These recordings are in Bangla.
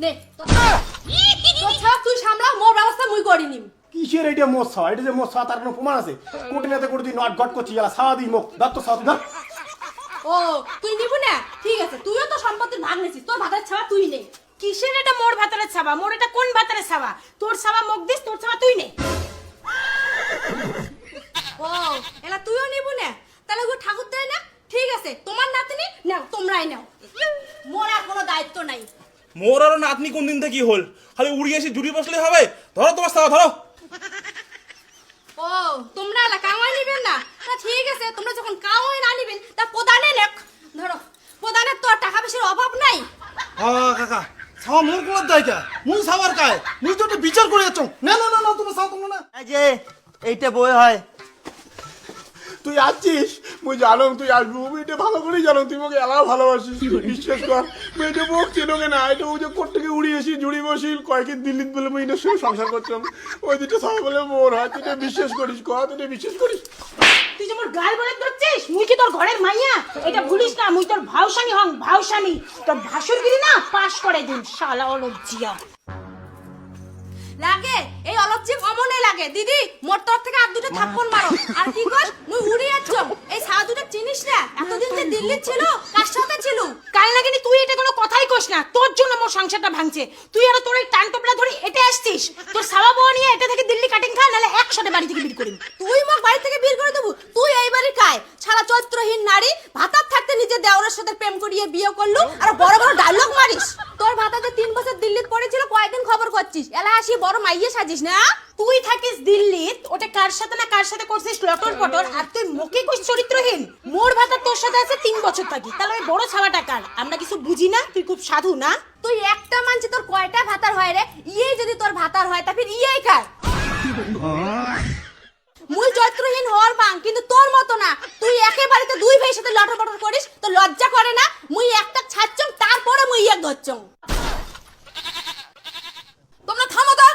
নে তোর ছাড়া তুই সামলা, মোর ব্যবস্থা মুই করিনি। কিসের এটা মোট ছাওয়া? এটা যে মোট ছাওয়া তার কোনো প্রমাণ আছে? কোটি নাতে কোটি নট গট করছি এলা ছাওয়া দিই মুখ দাঁত তো ছাওয়া না। ও তুই নিবু না, ঠিক আছে, তুইও তো সম্পত্তির ভাগ নিছিস, তোর ভাগের ছাওয়া তুই নে। কিসের এটা মোর ভাতারের ছাবা? মোর এটা কোন ভাতারের ছাবা? তোর ছাবা মুখ দিস, তোর ছাবা তুই নে। ও এলা তুইও নিবু না, তাহলে গো ঠাকুর দেয় না? ঠিক আছে, তোমার নাতনি নাও, তোমরাই নাও, মোর আর কোনো দায়িত্ব নাই। মোর আর নাতনি কোন দিন থেকে কি হল? খালি উড়িয়ে এসে জুড়ি বসলে হবে? ধরো তোমার ছাওয়া ধরো। ও তোমরা এলা কামাই নিবেন না? না ঠিক আছে, তোমরা যখন কামাই না নিবেন তা প্রধানে লেখ। ধরো, প্রধানের তো আর টাকা পয়সার অভাব নাই। হ্যাঁ কাকা, ছাওয়া মোর কোন দায়িকা? মুই ছাওয়ার কায়? মুই তো একটা বিচার করে যাচ্ছ। না না না না, তুমি ছাওয়া তোমরা না। এই যে এইটা বই হয়। তুই আসছিস, মুই জানো তুই আসবি, মুই এটা ভালো করেই জানো তুই মোকে এলাও ভালোবাসিস। বিশ্বাস কর, মুই এটা মুখ চেনোগে না, এটা ওই যে কোর্ট থেকে উড়িয়ে এসি জুড়ি বসিল কয়েকদিন দিল্লিত বলে মুই এটার সঙ্গে সংসার করছিলাম। ওই দুটো ছাওয়া বলে মোর হয়, তুই এটা বিশ্বাস করিস, কর তুই এটা বিশ্বাস করিস। তুই যে মোর গাল বলে ধরছিস, মুই কি তোর ঘরের মাইয়া? এটা ভুলিস না, মুই তোর ভাউসানি হং, ভাউসানি। তোর ভাসুরগিরি না পাশ করে দিন, শালা অলজ্জিয়া। লাগে এই অলজ্জিক অমনে লাগে। দিদি মোর তরফ থেকে আর দুটো থাপ্পড় মারো। আর কি কস, মুই উড়ে যাচ্ছ? এই ছাওয়া দুটো চিনিস না? এতদিন যে দিল্লি ছিল, কার সাথে ছিল? কাল নাগিনি তুই এটা কোনো কথাই কস না। তোর জন্য মোর সংসারটা ভাঙছে। তুই আর তোর এই টান টোপলা ধরে এটা আসছিস। তোর ছাওয়া বউ নিয়ে এটা থেকে দিল্লি কাটিং খা, নালে 100 বাড়ি থেকে বের করিম। তুই মোক বাড়ি থেকে বের করে দেবো? তুই এই বাড়ি কায় ছাড়া চরিত্রহীন নারী, ভাতার থাকতে নিজের দেওরের সাথে প্রেম করিয়ে বিয়ে করলু আর বড় বড় ডায়লগ মারিস। তোর ভাতা যে 3 বছর দিল্লিতে পড়েছিল, কয়দিন খবর করছিস? এলা আসি বড় মাইয়ে সাজিস না? তুই থাকিস দিল্লিত, ওটা কার সাথে না কার সাথে করছিস লটর পটর, আর তুই মুখে কইস চরিত্রহীন। মোর ভাতা তোর সাথে আছে 3 বছর থাকি, তাহলে ওই বড় ছাওয়াটা কার? আমরা কিছু বুঝি না? তুই খুব সাধু না? তুই একটা মানছি তোর কয়টা ভাতার হয় রে? ইয়ে যদি তোর ভাতার হয় তা ফির ইয়েই কার? মুই চরিত্রহীন হওয়ার বাং, কিন্তু তোর মতো না। তুই একেবারে তো 2 ভাইয়ের সাথে লটর পটর করিস, তো লজ্জা করে না? মুই একটা ছাড়ছং, তারপরে মুই এক ধরছং। তোমরা থামো তো,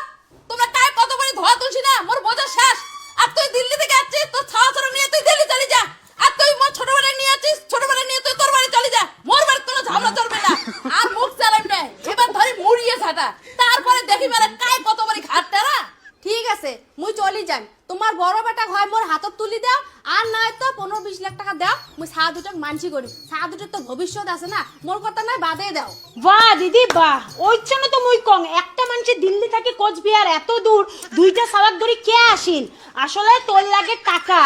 তোমরা কায় কত বড় ধোয়া তুলছি না? মোর বোঝা শেষ। আর তুই দিল্লি থেকে আসছিস, তোর ছাওয়া ছাড়া নিয়ে তুই দিল্লি চলে যা। আর তুই মোর ছোট বাড়ি নিয়ে আসছিস, ছোট বাড়ি নিয়ে তুই তোর বাড়ি চলে যা। মোর বাড়ি কোনো ঝামেলা চলবে না। আর মুখ চালাম না, এবার ধরি মুড়িয়ে ছাটা, তারপরে দেখি মেরে কায় কত বড় ঘাটটা না। ঠিক আছে, মুই চলি যাই। তোমার বড় বেটা হয় মোর হাতত তুলি দাও, আর নয় তো 15-20 লাখ টাকা দাও, মুই ছাওয়া দুটো মানছি করি। ছাওয়া দুটোর তো ভবিষ্যৎ আছে না, মোর কথা নয় বাদে দাও। বাহ দিদি বাহ, ওই জন্য তো মুই কং একটা মানুষে দিল্লি থেকে কোচবিহার এত দূর 2টা সাওয়াক ধরে কে আসিল? আসলে তোর লাগে টাকা।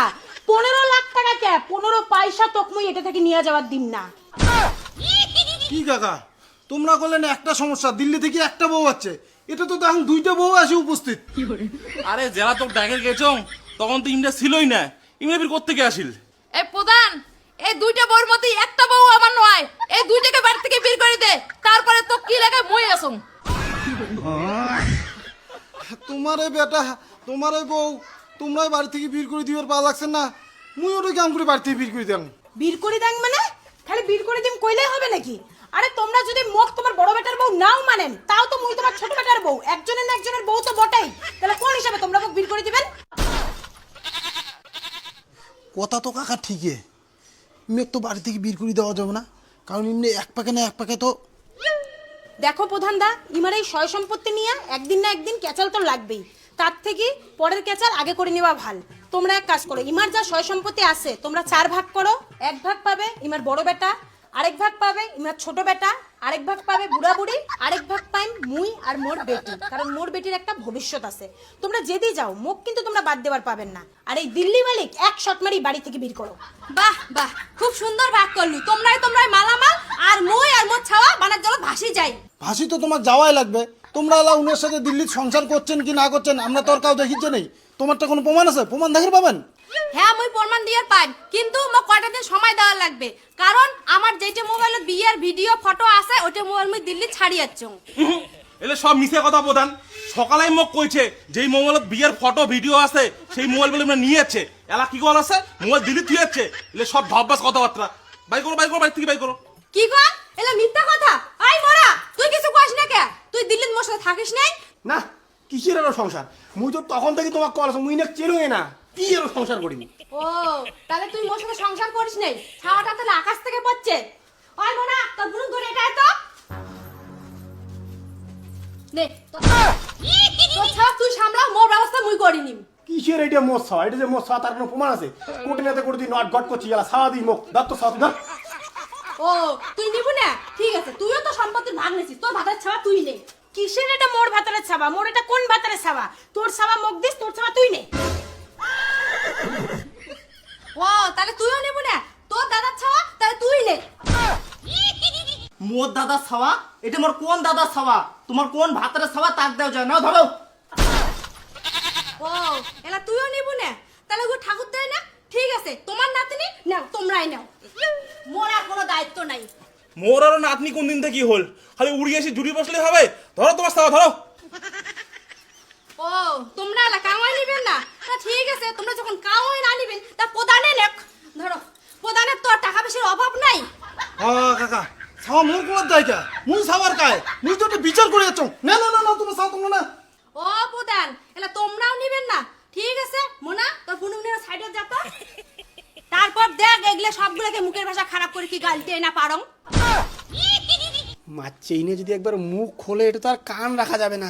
15 লাখ টাকা কে? 15 পয়সা তোক মুই এটা থেকে নিয়ে যাওয়ার দিম না। কি কাকা, তোমরা বললেন একটা সমস্যা, দিল্লি থেকে একটা বউ আছে, এটা তো এখন 2টা বউ আসে উপস্থিত। আরে যারা তোর ডাকের গেছো তখন তো ইমরা ছিলই না, ইমরা ফির কোত্থেকে আসিল? এই প্রধান, এই 2টা বউর মধ্যে একটা বউ আমার নয়। এই 2টাকে বাড়ি থেকে বের করে দে, তারপরে তো কি লাগে মই আসুম। তোমারে বেটা, তোমারে বউ, তোমরাই বাড়ি থেকে বের করে দিবার পা লাগছেন না? মুই ওটা কাম করে বাড়ি থেকে বের করে দিলাম। বীর করে দেন মানে? খালি বীর করে দিম কইলেই হবে নাকি? আরে তোমরা যদি মুখ তোমার বড় বেটার বউ নাও মানেন, তাও তো মুই তোমার ছোট বেটার বউ, একজনের না একজনের বউ তো বটেই। তাহলে কোন হিসাবে তোমরা মুখ বীর করে দিবেন? কথা তো কাকা ঠিকই, মেয়ে তো বাড়ি থেকে বের করে দেওয়া যাবে না, কারণ এমনি এক পাকে না এক পাকে তো। দেখো প্রধান দা, ইমার এই সয় সম্পত্তি নিয়ে একদিন না একদিন ক্যাচাল তো লাগবেই। তার থেকে পরের ক্যাচাল আগে করে নেওয়া ভাল। তোমরা এক কাজ করো, ইমার যা সয় সম্পত্তি আছে তোমরা 4 ভাগ করো। 1 ভাগ পাবে ইমার বড় বেটা, আরেক ভাগ পাবে ইমার ছোট বেটা, আরেক ভাগ পাবে বুড়া বুড়ি, আরেক ভাগ পাইম মুই আর মোর বেটি, কারণ মোর বেটির একটা ভবিষ্যৎ আছে। তোমরা যেদি যাও মুখ কিন্তু তোমরা বাদ দেবার পাবেন না। আর এই দিল্লি মালিক এক শট মারি বাড়ি থেকে বের করো। বাহ বাহ, খুব সুন্দর ভাগ করলু। তোমরাই মালামাল, আর মই আর মোর ছাওয়া বানার জল ভাসি যাই। ভাসি তো তোমার যাওয়াই লাগবে। তোমরা এলা উনার সাথে দিল্লির সংসার করছেন কি না করছেন আমরা তো আর কাউ দেখিচ্ছে নেই। তোমারটা কোনো প্রমাণ আছে? প্রমাণ দেখে পাবেন। হ্যাঁ মুই প্রমাণ দিয়ে পাই, কিন্তু মোক কয়টা দিন সময় দেওয়া লাগবে, কারণ আমার যেটা মোবাইলে বিয়ের ভিডিও ফটো আছে ওইটা মোবাইল মুই দিল্লি ছাড়িয়াচ্ছং। এলে সব মিছে কথা প্রধান। সকালে মোক কইছে যেই মোবাইলত বিয়ের ফটো ভিডিও আছে সেই মোবাইল বলে আমরা নিয়ে যাচ্ছে। এলা কি কল আছে? মোবাইল দিল্লি থুয়ে যাচ্ছে। এলে সব ঢব্বাস কথাবার্তা। বাই করো বাড়ি থেকে বাই করো। কি কর? এলা মিথ্যা কথা। আই মোরা, তুই কিছু কইস না কে? তুই দিল্লিত মোর সাথে থাকিস নাই? না, কিসের আরো সংসার? মুই তো তখন থেকে তোমাকে কল আছে, মুই না চেনোই না, কি আরো সংসার করিনি। ও তাহলে তুই মোর সাথে সংসার করিস নাই? ছাওয়াটা তাহলে আকাশ থেকে পড়ছে। আই মোরা, তোর বুনুন ধরে এটা তো নে তোর ছাড়া তুই সামলা, মোর ব্যবস্থা মুই করি নিম। কিসের এটা মোট ছাওয়া? এটা যে মোট ছাওয়া তার কোনো প্রমাণ আছে? কোর্টে নেতে করে তুই নট গট করছি গেলা ছাওয়া দিই মুখ দাঁত তো ছাওয়া তুই ধর। ও তুই নিবু না, ঠিক আছে, তুইও তো সম্পত্তির ভাগ নিছিস, তোর ভাতারের ছাওয়া তুই নে। কিসের এটা মোর ভাতারের ছাওয়া? মোর এটা কোন ভাতারের ছাওয়া? তোর ছাওয়া মুখ দিস, তোর ছাওয়া তুই নে। ও তাহলে তুইও নিবু না, তোর দাদার ছাওয়া তাহলে তুই নে। মোর দাদা ছাওয়া? এটা মোর কোন দাদা ছাওয়া? তোমার কোন ভাতের ছাওয়া তাক দেও যায় না, ধরো। ও এলা তুইও নিবু না, তাহলে গো ঠাকুর দেয় না? ঠিক আছে, তোমার নাতনি নাও, তোমরাই নাও, মোর আর কোনো দায়িত্ব নাই। মোর আর নাতনি কোন দিন থেকে কি হল? খালি উড়িয়ে এসে জুড়ি বসলে হবে? ধরো তোমার ছাওয়া ধরো। ও তোমরা এলা কামাই নিবেন না? তা ঠিক আছে, তোমরা যখন কামাই না নিবেন তা প্রধানে নেক। ধরো, প্রধানের তো আর টাকা পয়সার অভাব নাই। কাকা ছাওয়া মোর কোন দায়িকা? মুই ছাওয়ার কায়? মুই তো একটা বিচার করে যাচ্ছ। না না না না, তুমি ছাওয়া তোমরা না। ও প্রধান, এলা তোমরাও নিবেন না? ঠিক আছে, মোনা তোর ফুনুমনির সাইডে যা তো। তারপর দেখ এগুলো সবগুলোকে মুখের ভাষা খারাপ করে কি গালতে না পারং। মারছে ইনে যদি একবার মুখ খোলে এটা তো আর কান রাখা যাবে না,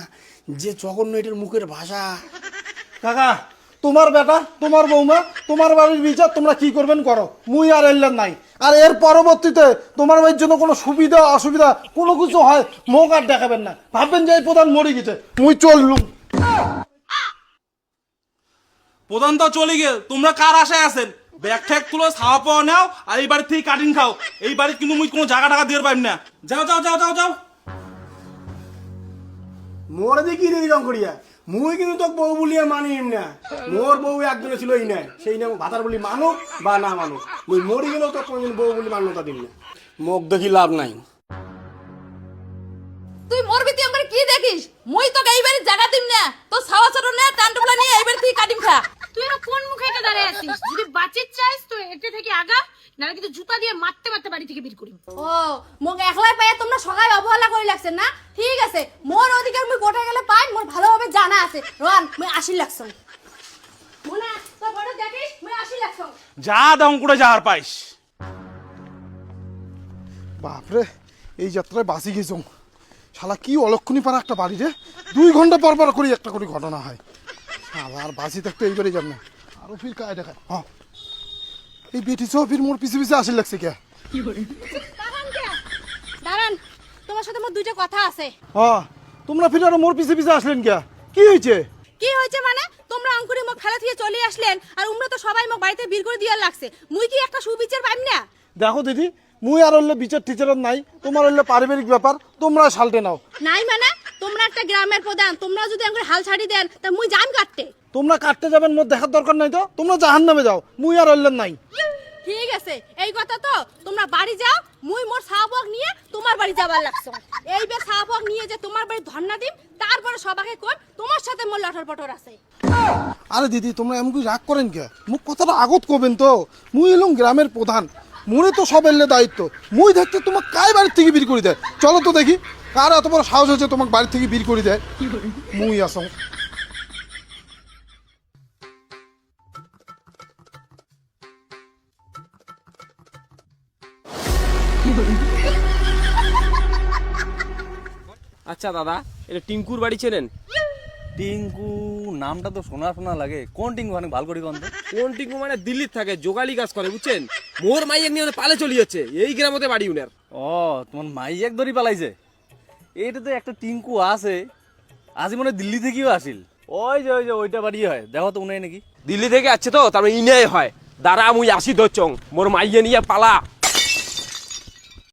যে জঘন্য এটার মুখের ভাষা। কাকা তোমার বেটা, তোমার বৌমা, তোমার বাড়ির বিচার তোমরা কি করবেন করো, মুই আর এলাম নাই। আর এর পরবর্তীতে তোমার বাড়ির জন্য কোনো সুবিধা অসুবিধা কোনো কিছু হয় মুখ আর দেখাবেন না, ভাববেন যে এই প্রধান মরে গেছে, মুই চললুম। প্রধান তো চলে গেল, তোমরা কার আশায় আছেন? ব্যাগ ঠ্যাগ তুলো, ছাওয়া পাওয়া নাও আর এই বাড়ির থেকে কাটিং খাও। এই বাড়ির কিন্তু মুই কোনো জায়গা টাকা দিয়ে পারি না। যাও যাও যাও যাও যাও। মোর দেখি এরকম করিয়া মুই কিন্তু তোকে বউ বলিয়া মানিম না। মোর বউ একজনে ছিল এই নাই, সেই নাম ভাতার বলি মানুক বা না মানুক, মুই মরি গেলেও তো কোনদিন বউ বলি মান্যতা দিন না। মুখ দেখি লাভ নাই। তুই মরবি তুই আমার কি দেখিস? মুই তোকে এই বাড়ির জায়গা দিম না, তো ছাওয়া ছোট নে টান্টুপলা নিয়ে এই বাড়ি থেকে কাটিম খা। তুই এরা কোন মুখে এটা দাঁড়িয়ে আছিস? যদি বাঁচির চাইস তো এটা থেকে আগা, নাহলে কিন্তু জুতা দিয়ে মারতে মারতে বাড়ি থেকে বের করি। ও মোক একলাই পাইয়া তোমরা সবাই অবহেলা করে লাগছেন না? ঠিক আছে, মোর অধিকার মুই কোঠা গেলে পাই, মোর ভালোভাবে জানা আছে। রন মুই 80 লাখ মোনা তো বড় দেখিস, মুই 80 লাখ। যা দম করে যাওয়ার পাইস। বাপরে, এই যাত্রায় বাসি গেছ। শালা কি অলক্ষণী পারা একটা বাড়ি রে, 2 ঘন্টা পর পর করে একটা করে ঘটনা হয়। আবার বাসি থাকতে এইবারে যাব না, আরো ফির কায় দেখায়। হ্যাঁ এই বেটি সহ ফির মোর পিছে পিছে আসি লাগছে কে? দাঁড়ান, তোমার সাথে মোর দুইটা কথা আছে। হ্যাঁ তোমরা ফির আরো মোর পিছে পিছে আসলেন কে? কি হয়েছে? কি হয়েছে মানে? তোমরা অঙ্কুরে মোক ফেলা থেকে চলে আসলেন, আর উমরা তো সবাই মোক বাড়িতে বের করে দিয়ার লাগছে। মুই কি একটা সুবিচার পাইম না? দেখো দিদি, মুই আর হলে বিচার টিচারের নাই, তোমার হলে পারিবারিক ব্যাপার, তোমরা সালটে নাও। নাই মানে? তোমরা একটা গ্রামের প্রধান, তোমরা যদি অঙ্কুরে হাল ছাড়ি দেন তা মুই যাম কাটতে। তোমরা কাটতে যাবেন, মোর দেখার দরকার নাই তো, তোমরা জাহান্নামে যাও, মুই আর হলে নাই। ঠিক আছে, এই কথা তো। তোমরা বাড়ি যাও, মুই মোর সাহাবক নিয়ে তোমার বাড়ি যাবার লাগছো। এইবার সাহাবক নিয়ে যে তোমার বাড়ি ধর্ণা দিম, তারপরে সবাকে কোন তোমার সাথে মোর লটর পটর আছে। আরে দিদি তোমরা এমন রাগ করেন কে? মুখ কথাটা আগত করবেন তো, মুই এলাম গ্রামের প্রধান, মোরে তো সব এলে দায়িত্ব। মুই দেখতে তোমাকে কায় বাড়ির থেকে বের করে দেয়? চলো তো দেখি কার এত বড় সাহস হচ্ছে তোমাকে বাড়ি থেকে বের করে দেয়। মুই আসং। আচ্ছা দাদা, এটা টিঙ্কুর বাড়ি চেনেন? টিঙ্কু নামটা তো শোনা শোনা লাগে। কোন টিঙ্কু? অনেক ভালো করি কোন? কোন টিঙ্কু মানে দিল্লির থাকে, যোগালি কাজ করে, বুঝছেন? মোর মাইয়ের নিয়ে পালে চলে যাচ্ছে, এই গ্রামতে বাড়ি উনার। ও তোমার মাই এক ধরি পালাইছে? এইটা তো একটা টিঙ্কু আছে, আজি মনে হয় দিল্লি থেকেও আসিল। ওই যে ওইটা বাড়ি হয়, দেখো তো উনাই নাকি। দিল্লি থেকে আসছে তো, তারপরে ইনে হয়। দাঁড়া মুই আসি ধরছং, মোর মাইয়ে নিয়ে পালা।